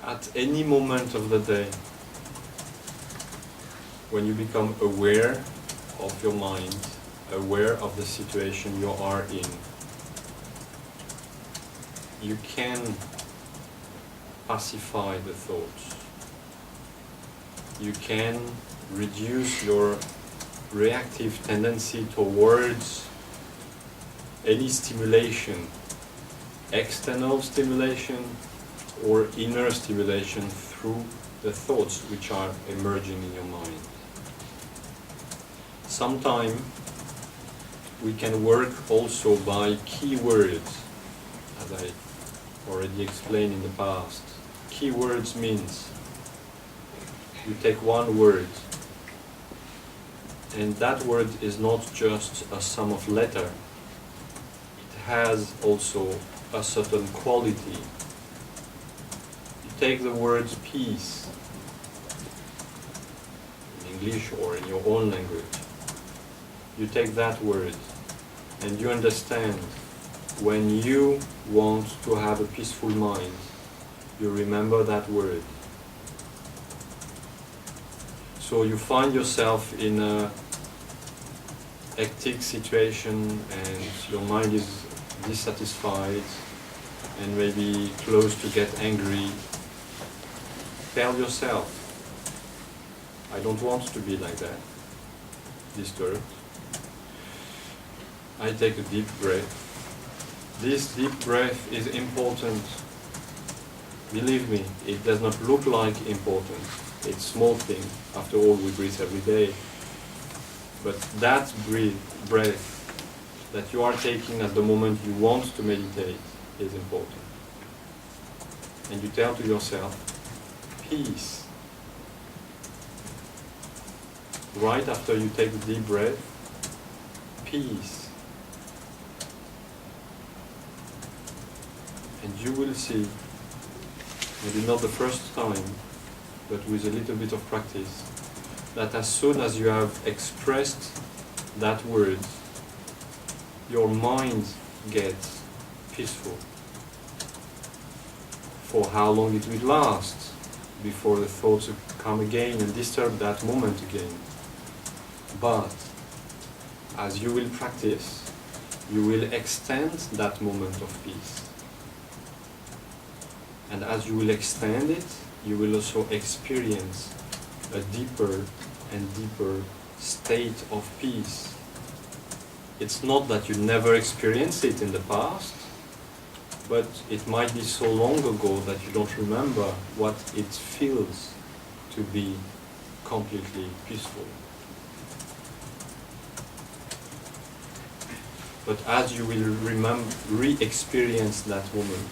at any moment of the day, when you become aware of your mind, aware of the situation you are in, you can pacify the thoughts. You can reduce your reactive tendency towards any stimulation, external stimulation or inner stimulation through the thoughts which are emerging in your mind. Sometimes we can work also by keywords, as I already explained in the past. Keywords means you take one word, and that word is not just a sum of letters. It has also a certain quality. You take the word peace, in English or in your own language. You take that word, and you understand when you want to have a peaceful mind, you remember that word. So you find yourself in a hectic situation and your mind is dissatisfied and maybe close to get angry. Tell yourself, I don't want to be like that, disturbed. I take a deep breath. This deep breath is important. Believe me, it does not look like important. It's a small thing. After all, we breathe every day. But that breath that you are taking at the moment you want to meditate is important. And you tell to yourself, peace. Right after you take the deep breath, peace. And you will see, maybe not the first time, but with a little bit of practice, that as soon as you have expressed that word, your mind gets peaceful. For how long it will last before the thoughts come again and disturb that moment again. But as you will practice, you will extend that moment of peace. And as you will extend it, you will also experience a deeper and deeper state of peace. It's not that you never experienced it in the past, but it might be so long ago that you don't remember what it feels to be completely peaceful. But as you will re-experience that moment,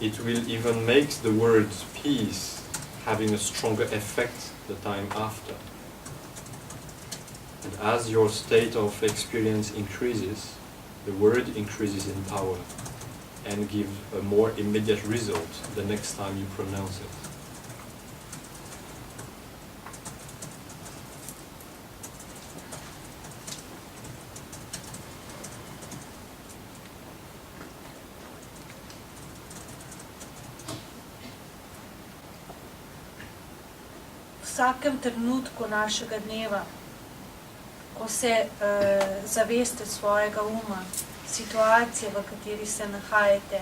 it will even make the word peace having a stronger effect the time after. And as your state of experience increases, the word increases in power and gives a more immediate result the next time you pronounce it. V vsakem trenutku našega dneva, ko se zaveste svojega uma, situacije, v kateri se nahajate,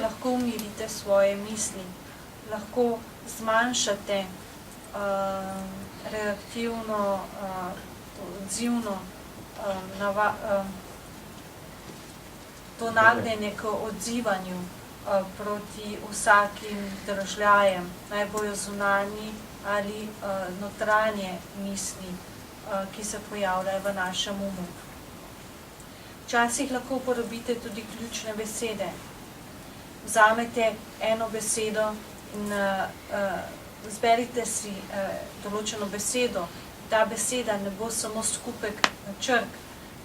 lahko umirite svoje misli, lahko zmanjšate reaktivno, odzivno to nagnjenje k odzivanju proti vsakim držljajem, naj bojo zunanji ali notranje misli, ki se pojavljajo v našem umu. Včasih lahko uporabite tudi ključne besede. Vzamete eno besedo in izberite si določeno besedo. Ta beseda ne bo samo skupek črk,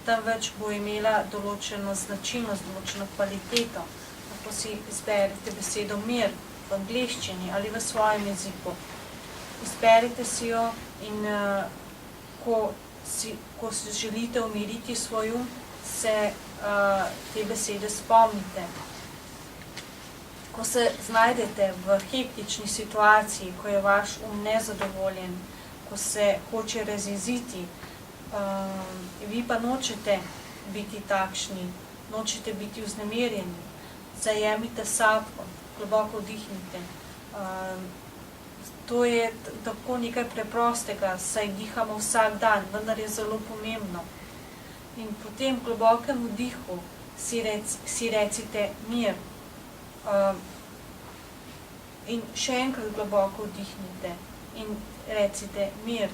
temveč bo imela določeno značilnost, določeno kvaliteto. Lahko si izberite besedo mir v angleščini ali v svojem jeziku. Izberite si jo in ko si želite umiriti svoj um, se te besede spomnite. Ko se znajdete v hektični situaciji, ko je vaš nezadovoljen, ko se hoče razjeziti, vi pa nočete biti takšni, nočete biti vznemirjeni, zajemite sapo, globoko vdihnite. To je tako nekaj preprostega, saj dihamo vsak dan, vendar je zelo pomembno. In po tem globokem vdihu si recite mir. In še enkrat globoko vdihnite in recite mir.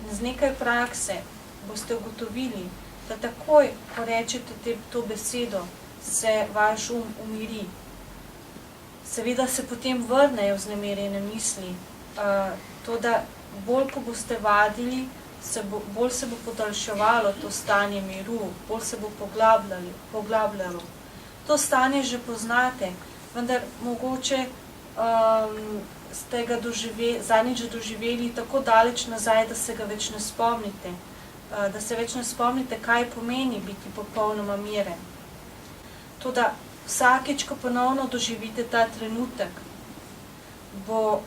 In z nekaj prakse boste ugotovili, da takoj, ko rečete to besedo, se vaš umiri. Seveda se potem vrnejo vznemirjene misli, to da bolj, ko boste vadili, bolj se bo podaljševalo to stanje miru, bolj se bo poglabljalo. To stanje že poznate, vendar mogoče ste ga zadnjič doživeli tako daleč nazaj, da se ga več ne spomnite, da se več ne spomnite, kaj pomeni biti popolnoma miren. Toda vsakič, ko ponovno doživite ta trenutek, bo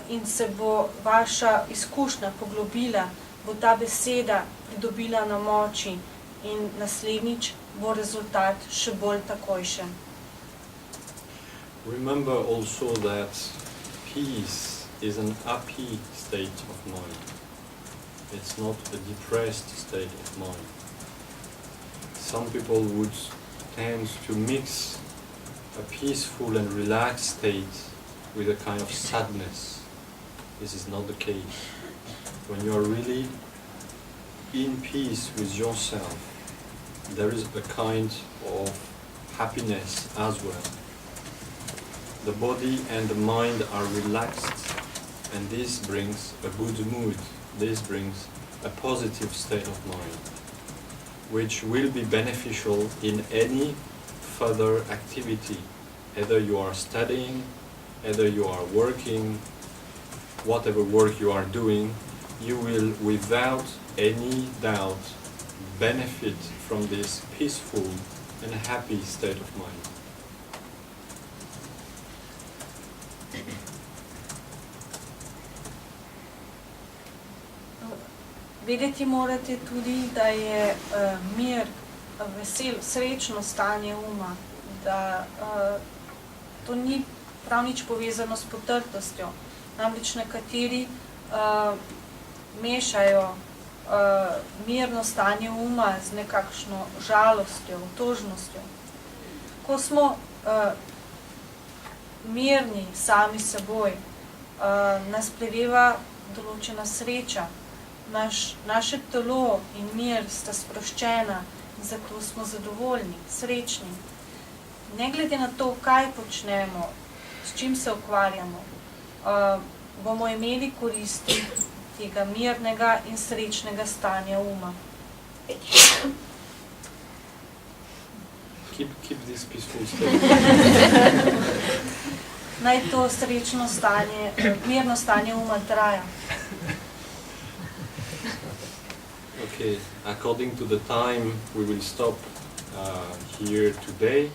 in se bo vaša izkušnja poglobila, bo ta beseda pridobila na moči in naslednjič bo rezultat še bolj takojšen. Remember also that peace is an happy state of mind. It's not a depressed state of mind. Some people would tend to mix a peaceful and relaxed state with a kind of sadness. This is not the case. When you are really in peace with yourself, there is a kind of happiness as well. The body and the mind are relaxed, and this brings a good mood. This brings a positive state of mind, which will be beneficial in any further activity. Either you are studying, either you are working, whatever work you are doing, you will, without any doubt, benefit from this peaceful and happy state of mind. Vedeti morate tudi, da je mir, srečno stanje uma, da to ni prav nič povezano s potrtostjo. Namreč nekateri mešajo mirno stanje uma z nekakšno žalostjo, tožnostjo. Ko smo mirni sami seboj, nas preveva določena sreča. Naše telo in mir sta sproščena in zato smo zadovoljni, srečni. Ne glede na to, kaj počnemo, s čim se ukvarjamo, bomo imeli koristi tega mirnega in srečnega stanja uma. Keep this peaceful state. Naj to srečno stanje, mirno stanje uma traja. Okay, according to the time, we will stop here today.